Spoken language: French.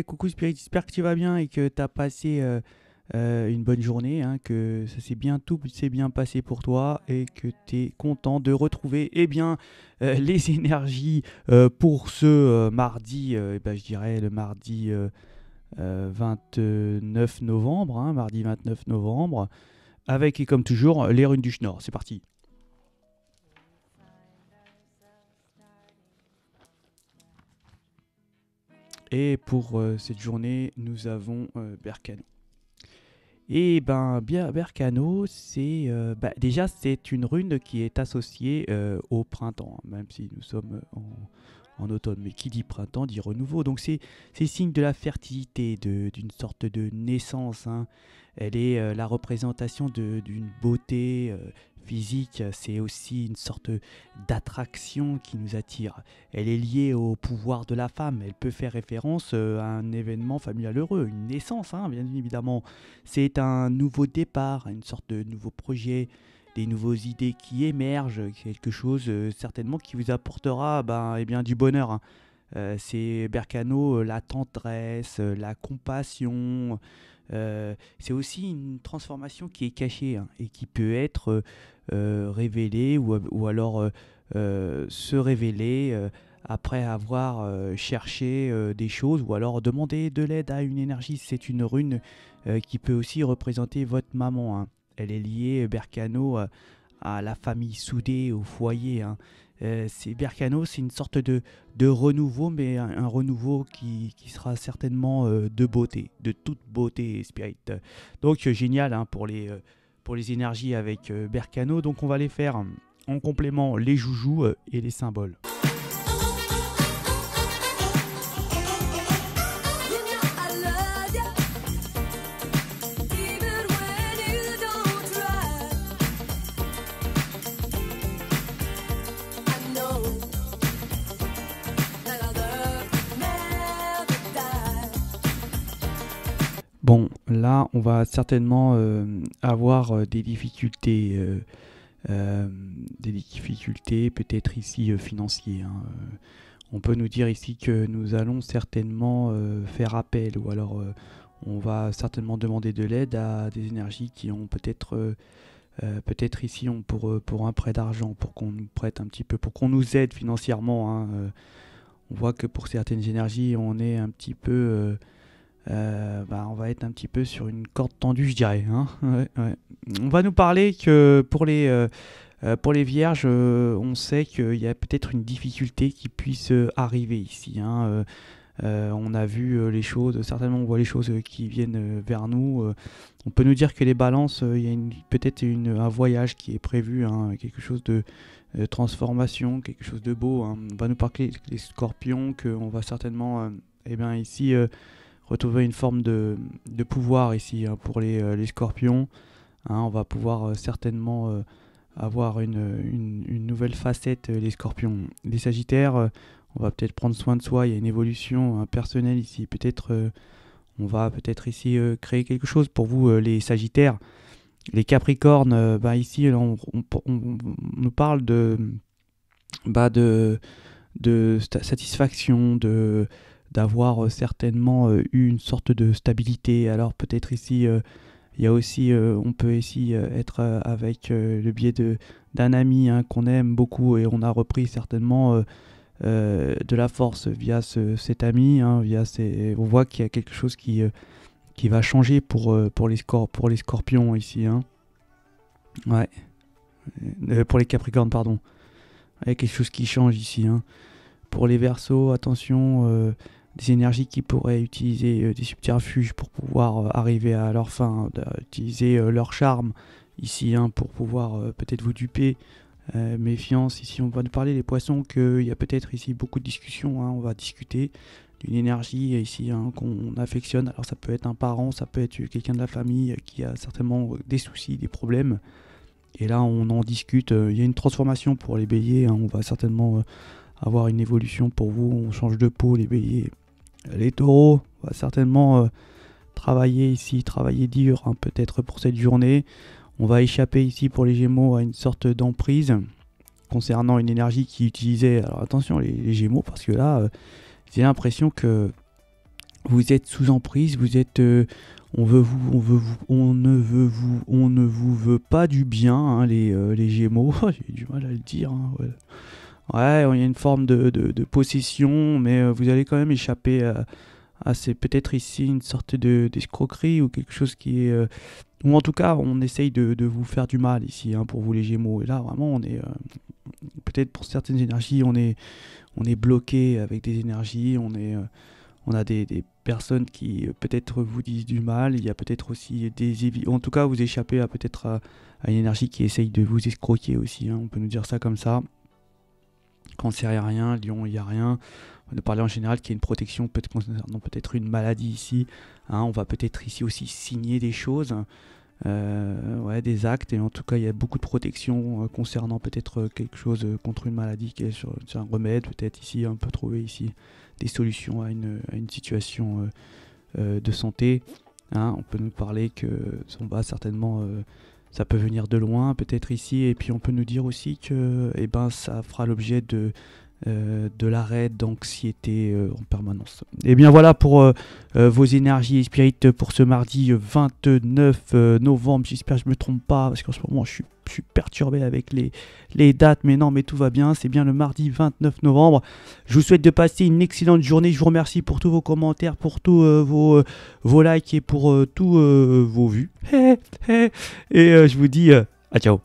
Coucou Spirit, j'espère que tu vas bien et que tu as passé une bonne journée, hein, que tout s'est bien passé pour toi et que tu es content de retrouver les énergies pour ce mardi, je dirais le mardi 29 novembre, hein, mardi 29 novembre, avec et comme toujours les runes du Schnorr. C'est parti. Et pour cette journée, nous avons Berkane. Et bien Berkano, déjà c'est une rune qui est associée au printemps, hein, même si nous sommes en automne. Mais qui dit printemps dit renouveau. Donc c'est signe de la fertilité, d'une sorte de naissance, hein. Elle est la représentation d'une beauté physique. C'est aussi une sorte d'attraction qui nous attire. Elle est liée au pouvoir de la femme. Elle peut faire référence à un événement familial heureux, une naissance, hein, bien évidemment. C'est un nouveau départ, une sorte de nouveau projet, des nouvelles idées qui émergent, quelque chose certainement qui vous apportera du bonheur, hein. C'est Berkano, la tendresse, la compassion. C'est aussi une transformation qui est cachée, hein, et qui peut être révélée ou alors se révéler après avoir cherché des choses ou alors demander de l'aide à une énergie. C'est une rune qui peut aussi représenter votre maman, hein. Elle est liée, Berkano, à la famille soudée, au foyer, hein. Berkano, c'est une sorte de renouveau, mais un renouveau qui sera certainement de beauté, de toute beauté spirit. Donc génial, hein, pour les énergies avec Berkano. Donc on va les faire en complément les joujoux et les symboles. Bon, là, on va certainement avoir des difficultés peut-être ici financières, hein. On peut nous dire ici que nous allons certainement faire appel ou alors on va certainement demander de l'aide à des énergies qui ont peut-être ici pour un prêt d'argent, pour qu'on nous prête un petit peu, pour qu'on nous aide financièrement, hein. On voit que pour certaines énergies, on est un petit peu on va être un petit peu sur une corde tendue, je dirais, hein. Ouais, ouais. On va nous parler que pour les vierges, on sait qu'il y a peut-être une difficulté qui puisse arriver ici, hein. On a vu les choses, certainement on voit les choses qui viennent vers nous. On peut nous dire que les balances, il y a peut-être un voyage qui est prévu, hein, quelque chose de transformation, quelque chose de beau, hein. On va nous parler des scorpions, qu'on va certainement ici retrouver une forme de pouvoir ici, hein, pour les scorpions, hein. On va pouvoir certainement avoir une nouvelle facette, les scorpions. Les sagittaires, on va peut-être prendre soin de soi, il y a une évolution, hein, personnelle ici. Peut-être on va peut-être ici créer quelque chose pour vous, les sagittaires. Les capricornes, ici on nous parle de satisfaction, d'avoir certainement eu une sorte de stabilité. Alors peut-être ici, il y a aussi, on peut ici être avec le biais d'un ami, hein, qu'on aime beaucoup et on a repris certainement de la force via cet ami, hein, on voit qu'il y a quelque chose qui va changer pour les scorpions ici, hein. Ouais. Pour les capricornes, pardon. Il y a quelque chose qui change ici, hein. Pour les versos, attention, des énergies qui pourraient utiliser des subterfuges pour pouvoir arriver à leur fin, utiliser leur charme ici, hein, pour pouvoir peut-être vous duper. Méfiance, ici on va nous parler des poissons, qu'il y a peut-être ici beaucoup de discussions, hein. On va discuter d'une énergie ici, hein, qu'on affectionne. Alors ça peut être un parent, ça peut être quelqu'un de la famille qui a certainement des soucis, des problèmes. Et là on en discute, il y a une transformation pour les béliers, hein. On va certainement avoir une évolution pour vous, on change de peau les béliers. Les taureaux, on va certainement travailler ici, travailler dur, hein, peut-être pour cette journée. On va échapper ici pour les gémeaux à une sorte d'emprise concernant une énergie qui utilisait... Alors attention les gémeaux, parce que là, j'ai l'impression que vous êtes sous emprise, vous êtes, on ne vous veut pas du bien, hein, les Gémeaux. J'ai du mal à le dire, hein, ouais. Ouais, il y a une forme de possession, mais vous allez quand même échapper à c'est peut-être ici une sorte d'escroquerie ou quelque chose qui est, ou en tout cas, on essaye de vous faire du mal ici, hein, pour vous les Gémeaux. Et là, vraiment, on est, peut-être pour certaines énergies, on est bloqué avec des énergies, on a des personnes qui peut-être vous disent du mal. Il y a peut-être aussi en tout cas, vous échappez à peut-être à une énergie qui essaye de vous escroquer aussi, hein, on peut nous dire ça comme ça. Cancer, il n'y a rien. Lion, il n'y a rien. On va nous parler en général qu'il y a une protection concernant peut-être une maladie ici, hein. On va peut-être ici aussi signer des choses, ouais, des actes. Et en tout cas, il y a beaucoup de protection concernant peut-être quelque chose contre une maladie qui est sur un remède. Peut-être ici, on peut trouver ici des solutions à une situation de santé, hein. On peut nous parler que on va certainement, ça peut venir de loin, peut-être ici, et puis on peut nous dire aussi que, eh ben, ça fera l'objet de l'arrêt d'anxiété en permanence. Et bien voilà pour vos énergies et spirit pour ce mardi 29 novembre. J'espère que je ne me trompe pas, parce qu'en ce moment je suis perturbé avec les dates, mais non, mais tout va bien. C'est bien le mardi 29 novembre. Je vous souhaite de passer une excellente journée. Je vous remercie pour tous vos commentaires, pour tous vos likes et pour tous vos vues. Et je vous dis à ciao.